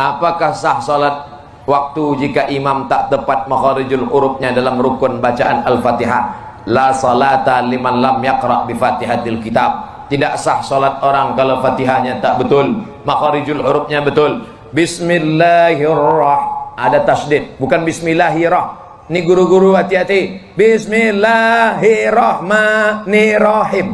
Apakah sah salat waktu jika imam tak tepat makharijul hurufnya dalam rukun bacaan Al-Fatihah? La salata liman lam yaqra bi Fatihatil kitab. Tidak sah salat orang kalau Fatihahnya tak betul, makharijul hurufnya betul. Bismillahirrahmanirrahim. Ada tasdid, bukan bismillahirrahmanirrahim. Ini guru-guru hati-hati. Bismillahirrahmanirrahim.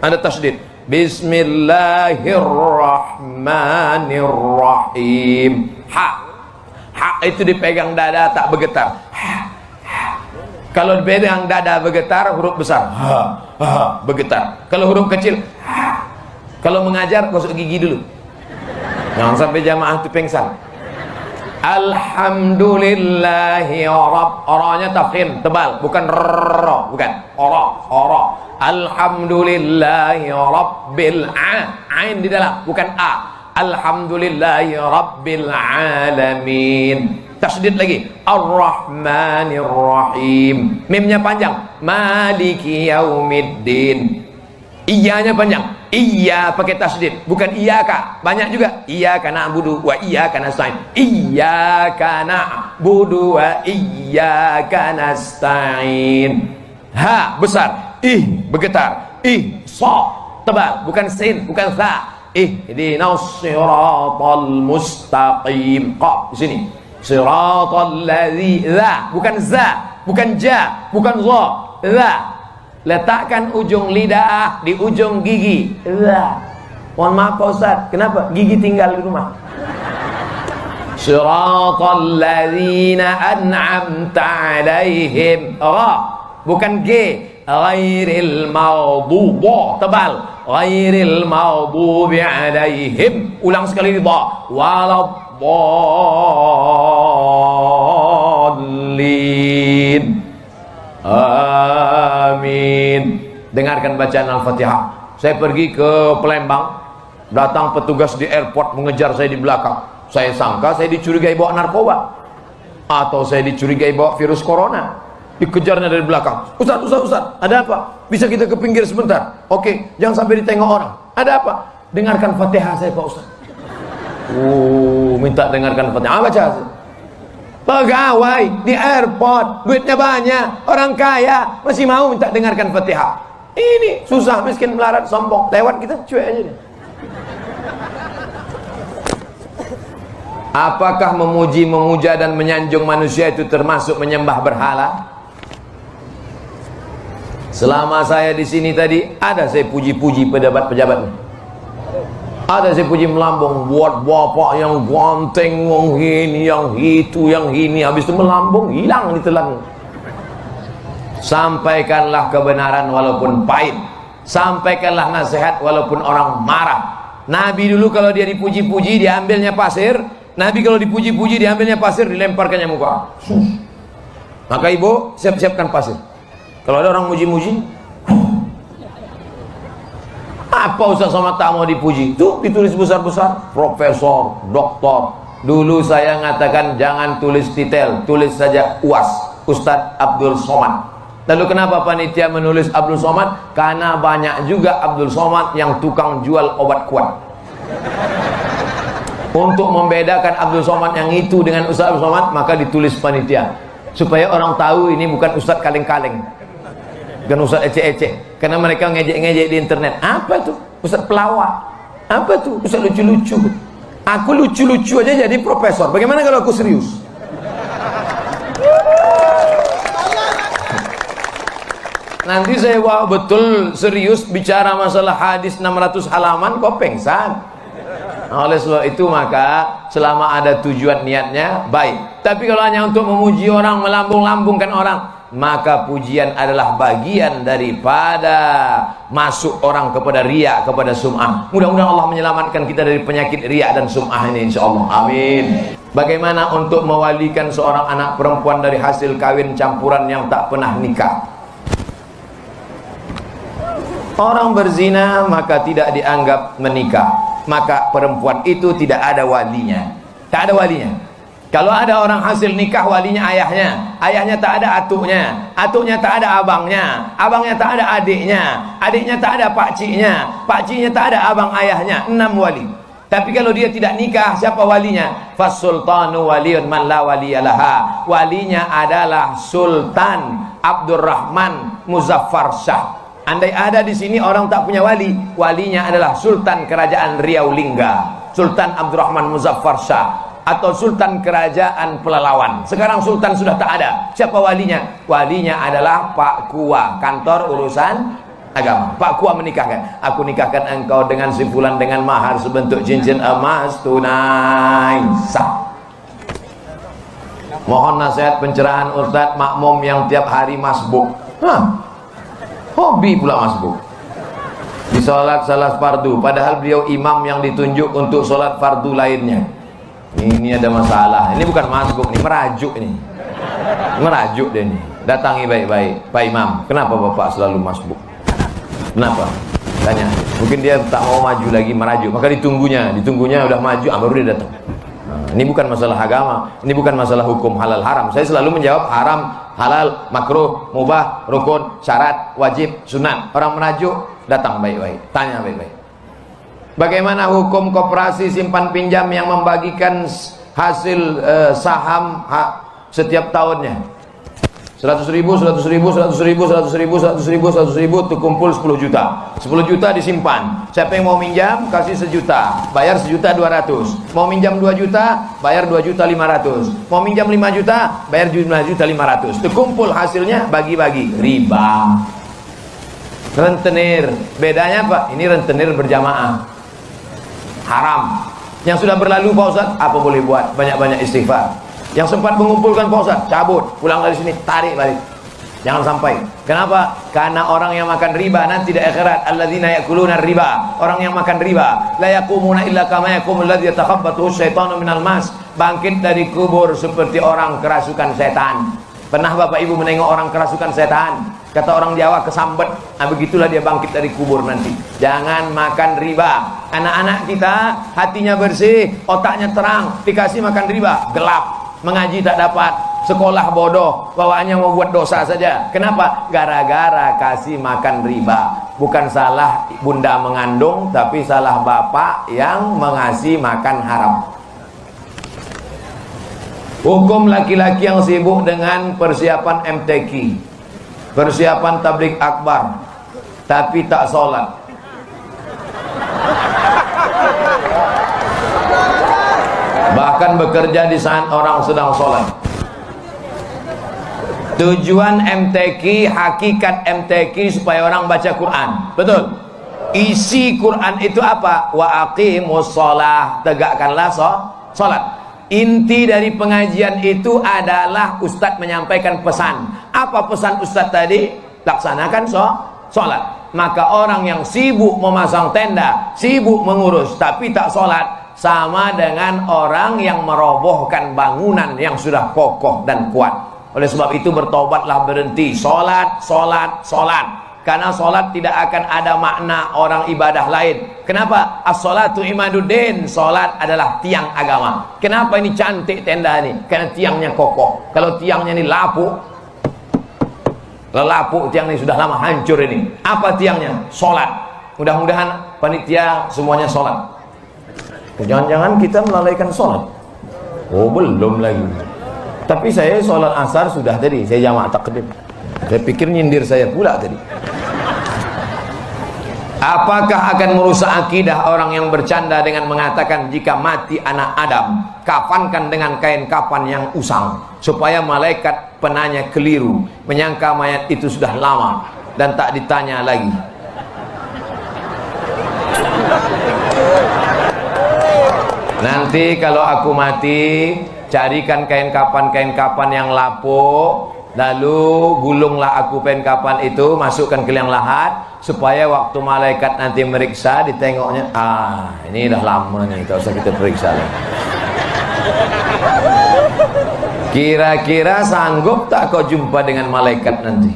Ada tasdid. Bismillahirrahmanirrahim. Ha itu dipegang dada tak bergetar. Kalau dipegang dada bergetar, huruf besar. Bergetar. Kalau huruf kecil, kalau mengajar gosok gigi dulu. Jangan sampai jamaah itu pengsan. Alhamdulillahi Ra-nya tafkhim tebal, bukan ro, bukan ora. Alhamdulillahi Rabbil Ain di dalam, bukan a. Alhamdulillahi Rabbil Alamin. Tasdid lagi. Ar-Rahmanir-Rahim. Mimnya panjang. Maliki Yaumiddin. Iyanya panjang. Iya pakai tasdid, bukan iyaka. Banyak juga. Iyyaka na'budu wa iyyaka nasta'in. Iyyaka na'budu wa iyyaka nasta'in. Ha besar. Ih bergetar. Ih sa tebal, bukan sin, bukan sa. Ihdinas siratal mustaqim. Qa di sini. Siratal ladzi za, bukan za, bukan ja, bukan za. Za. Letakkan ujung lidah di ujung gigi. Za. Mohon maaf Pak Ustaz, kenapa? Gigi tinggal di rumah. Siratal ladzina an'amta alaihim. Ra, bukan g. Ghairil maghdubi, tebal. Ghairil maghdubi alaihim. Ulang sekali di dha. Waladdallin. Amin. Dengarkan bacaan Al-Fatihah. Saya pergi ke Palembang, datang petugas di airport mengejar saya di belakang. Saya sangka saya dicurigai bawa narkoba, atau saya dicurigai bawa virus corona. Dikejarnya dari belakang. Ustaz, ada apa? Bisa kita ke pinggir sebentar? Oke, jangan sampai ditengok orang. Ada apa? Dengarkan Fatihah saya Pak Ustaz. Minta dengarkan Fatihah. Baca. Pegawai di airport, duitnya banyak, orang kaya, masih mau minta dengarkan Fatihah. Ini susah, miskin, melarat, sombong. Lewat kita, cuek aja deh. Apakah memuji, memuja dan menyanjung manusia itu termasuk menyembah berhala? Selama saya di sini tadi, ada saya puji-puji pejabat-pejabat. Ada saya puji melambung, buat bapak yang ganteng, yang ini, yang itu, yang ini. Habis itu melambung, hilang ditelan. Sampaikanlah kebenaran walaupun pahit. Sampaikanlah nasihat walaupun orang marah. Nabi dulu kalau dia dipuji-puji, diambilnya pasir. Nabi kalau dipuji-puji, diambilnya pasir, dilemparkannya muka. Maka ibu, siap-siapkan pasir. Kalau ada orang muji-muji, apa Ustaz Somad tak mau dipuji? Tuh ditulis besar-besar, profesor, doktor. Dulu saya ngatakan jangan tulis titel, tulis saja UAS, Ustadz Abdul Somad. Lalu kenapa panitia menulis Abdul Somad? Karena banyak juga Abdul Somad yang tukang jual obat kuat. Untuk membedakan Abdul Somad yang itu dengan Ustadz Abdul Somad, maka ditulis panitia supaya orang tahu ini bukan Ustadz kaleng-kaleng, bukan Ustadz ecek-ecek. Karena mereka ngejek-ngejek di internet. Apa tuh? Ustadz pelawak. Apa tuh? Ustadz lucu-lucu. Aku lucu-lucu aja jadi profesor. Bagaimana kalau aku serius? Nanti saya betul serius bicara masalah hadis 600 halaman kok pengsan. Oleh sebab itu maka selama ada tujuan niatnya baik. Tapi kalau hanya untuk memuji orang, melambung-lambungkan orang, maka pujian adalah bagian daripada masuk orang kepada riya, kepada sum'ah. Mudah-mudahan Allah menyelamatkan kita dari penyakit riya dan sum'ah ini insyaallah. Amin. Bagaimana untuk mewalikan seorang anak perempuan dari hasil kawin campuran yang tak pernah nikah? Orang berzina maka tidak dianggap menikah, maka perempuan itu tidak ada walinya. Tak ada walinya. Kalau ada orang hasil nikah, walinya ayahnya. Ayahnya tak ada atuknya. Atuknya tak ada abangnya. Abangnya tak ada adiknya. Adiknya tak ada pakciknya. Pakciknya tak ada abang ayahnya. 6 wali. Tapi kalau dia tidak nikah, siapa walinya? Fasultanu waliyun man la waliyalaha. Walinya adalah Sultan Abdurrahman Muzaffar Shah. Andai ada di sini orang tak punya wali, walinya adalah Sultan Kerajaan Riau Lingga, Sultan Abdurrahman Muzaffar Shah, atau Sultan Kerajaan Pelalawan. Sekarang Sultan sudah tak ada. Siapa walinya? Walinya adalah Pak Kua, kantor urusan agama. Pak Kua menikahkan, aku nikahkan engkau dengan si fulan dengan mahar sebentuk cincin emas tunai sah. Mohon nasihat pencerahan Ustadz makmum yang tiap hari masbuk. Hobi pula masbuk. Di sholat salah fardu, padahal beliau imam yang ditunjuk untuk sholat fardu lainnya. Ini ada masalah. Ini bukan masbuk, ini merajuk ini. Merajuk dia ini. Datangi baik-baik, Pak Imam. Kenapa Bapak selalu masbuk? Kenapa? Tanya. Mungkin dia tak mau maju lagi merajuk, maka ditunggunya udah maju, baru dia datang. Ini bukan masalah agama, ini bukan masalah hukum halal haram. Saya selalu menjawab haram, halal, makruh, mubah, rukun, syarat, wajib, sunat. Orang merajuk datang baik-baik, tanya baik-baik. Bagaimana hukum koperasi simpan pinjam yang membagikan hasil saham setiap tahunnya? 100 ribu, 100 ribu, 100 ribu, 100 ribu, 100 ribu, 100 ribu, terkumpul 10 juta. 10 juta disimpan. Siapa yang mau minjam, kasih 1 juta, bayar 1.200.000. Mau minjam 2 juta, bayar 2.500.000. Mau minjam 5 juta, bayar 5.500.000. Terkumpul hasilnya, bagi-bagi. Riba. Rentenir. Bedanya apa? Ini rentenir berjamaah. Haram. Yang sudah berlalu Pak Ustaz, apa boleh buat? Banyak-banyak istighfar. Yang sempat mengumpulkan Pak Ustaz, cabut, pulang dari sini, tarik balik. Jangan sampai. Kenapa? Karena orang yang makan riba nanti di akhirat, alladzina yakuluna riba, orang yang makan riba, la yaqumuna illa kama yaqumul ladzi yatakhabbathu syaitanu minal mas, bangkit dari kubur seperti orang kerasukan setan. Pernah Bapak Ibu menengok orang kerasukan setan? Kata orang Jawa, kesambet. Begitulah dia bangkit dari kubur nanti. Jangan makan riba. Anak-anak kita hatinya bersih, otaknya terang, dikasih makan riba, gelap. Mengaji tak dapat, sekolah bodoh, bawaannya mau buat dosa saja. Kenapa? Gara-gara kasih makan riba. Bukan salah bunda mengandung, tapi salah bapak yang mengasih makan haram. Hukum laki-laki yang sibuk dengan persiapan MTQ, persiapan tabligh akbar, tapi tak sholat. Bahkan bekerja di saat orang sedang sholat. Tujuan MTQ, hakikat MTQ supaya orang baca Quran. Betul? Isi Quran itu apa? Wa aqimus sholah, tegakkanlah sholat. Inti dari pengajian itu adalah Ustadz menyampaikan pesan. Apa pesan Ustadz tadi? Laksanakan sholat. Maka orang yang sibuk memasang tenda, sibuk mengurus, tapi tak sholat, sama dengan orang yang merobohkan bangunan yang sudah kokoh dan kuat. Oleh sebab itu bertobatlah, berhenti sholat. Karena sholat tidak akan ada makna orang ibadah lain. Kenapa? As-sholatu imaduddin. Sholat adalah tiang agama. Kenapa ini cantik tenda ini? Karena tiangnya kokoh. Kalau tiangnya ini lapuk, tiang ini sudah lama hancur ini. Apa tiangnya? Sholat. Mudah-mudahan panitia semuanya sholat. Jangan-jangan kita melalaikan sholat. Oh, belum lagi. Tapi saya sholat asar sudah tadi. Saya jamak takdim. Saya pikir nyindir saya pula tadi. Apakah akan merusak akidah orang yang bercanda dengan mengatakan jika mati anak Adam, kafankan dengan kain kafan yang usang, supaya malaikat penanya keliru, menyangka mayat itu sudah lama dan tak ditanya lagi. Nanti kalau aku mati, carikan kain kapan yang lapuk, lalu gulunglah aku kain kapan itu, masukkan ke liang lahat, supaya waktu malaikat nanti meriksa, ditengoknya, ini dah lama nih, tak usah kita periksa lagi. Kira-kira sanggup tak kau jumpa dengan malaikat nanti?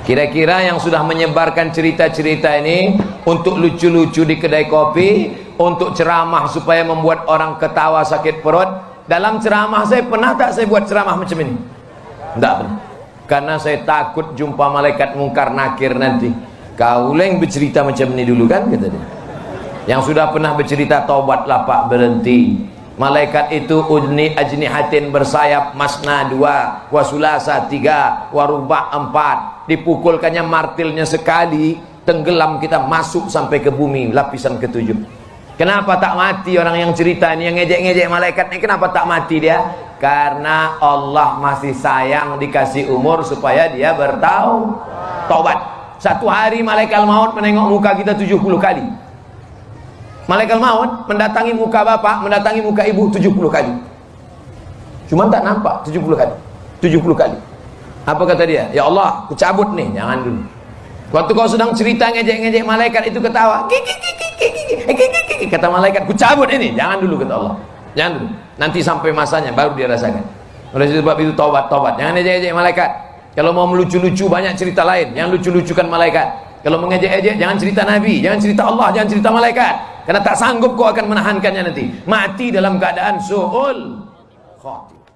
Kira-kira yang sudah menyebarkan cerita-cerita ini untuk lucu-lucu di kedai kopi, untuk ceramah supaya membuat orang ketawa sakit perut. Dalam ceramah saya pernah tak saya buat ceramah macam ini? Tidak pernah. Karena saya takut jumpa malaikat mungkar nakir nanti. Kau yang bercerita macam ini dulu kan, kata dia. Yang sudah pernah bercerita, taubatlah Pak, berhenti. Malaikat itu udni ajnihatin, bersayap, masna 2, wasulasa 3, warubah 4. Dipukulkannya martilnya sekali, tenggelam kita, masuk sampai ke bumi, lapisan ke-7. Kenapa tak mati orang yang cerita ini, yang ngejek-ngejek malaikat ini, kenapa tak mati dia? Karena Allah masih sayang, dikasih umur supaya dia bertaubat. Satu hari malaikat maut menengok muka kita 70 kali. Malaikat maut mendatangi muka bapak, mendatangi muka ibu 70 kali. Cuma tak nampak 70 kali. 70 kali. Apa kata dia? Ya Allah, aku cabut nih. Jangan dulu. Waktu kau sedang cerita ngejek-ngejek, malaikat itu ketawa. Kata malaikat, ku cabut ini. Jangan dulu, kata Allah. Jangan dulu. Nanti sampai masanya baru dia rasakan. Oleh sebab itu taubat. Jangan ngejek-ngejek malaikat. Kalau mau melucu-lucu banyak cerita lain. Yang lucu-lucukan malaikat. Kalau mengejek-ejek jangan cerita Nabi, jangan cerita Allah, jangan cerita malaikat. Karena tak sanggup kau akan menahankannya nanti. Mati dalam keadaan su'ul khatimah.